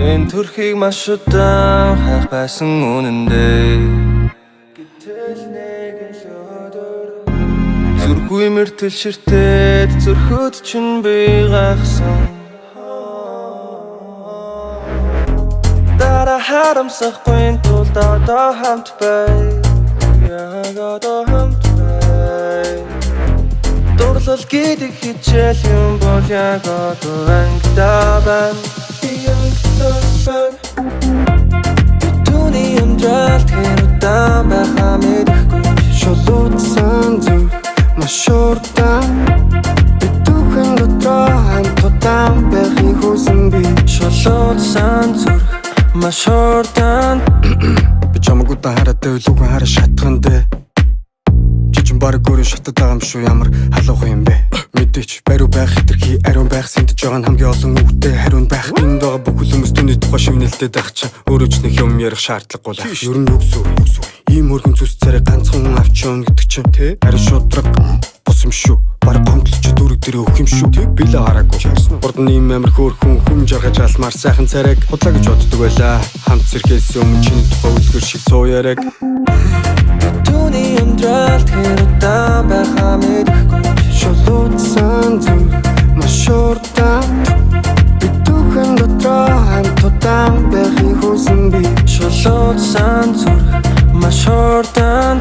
Энэ төрхийг маш удаан хайх байсан үнэндээ гэтэл нэг л өдөр зүрхүй мэртэл ширтээд зүрхөд чинь би гайхсан Дара харамсахгүй тулд одоо хамт бай Яг одоо хамт бай Дурлал гэдэг хичээл юм бол яг одоо ангидаа байна Түүний амьдрал тэр удаан байхаа мэдэхгүй Шулуутсан зүг маш уртан Битүүхэн дотроо хамт удаан байхыг хүсэн би Шулуутсан зүг маш уртан Би чамаг удаан хараад өвлүүхэн хараа шатхан дээ Чичэн бараг өөрөө шатад байгаа юм шүү ямар халуухан юм бэ Мэдээч бариу байх хэтэрхий ариун байх сэнтэж байгаа нь хамгийн олон үгтэй хариун байх Энд байгаа бүх хүмүүс түүний тухай шивнэлтэд байх чинь өөрөө ч нэг юм ярих шаардлагагүй л байх Ер нь юу гэсэн үг Ийм хөргөн зүс царай ганцхан авч явна гэдэг чинь тий Ари шудраг бус юм шүү Бараг гомдлож дүүрэг дээрээ өгөх юм шүү би л хараагүй Урд нь ийм амар хөөрхөн хүм жаргаж алмаар сайхан царайг худлаа гэж боддог байлаа Хамт зэрхээс өмнө чиний тухай үлгэр шиг цуу яриаг Түүний амьдрал тэр удаан байхаа мэдэхгүй Шулуутсан зүг маш уртан Битүүхэн дотроо хамт удаан байхыг хүсэн би Шулуутсан зүг маш уртан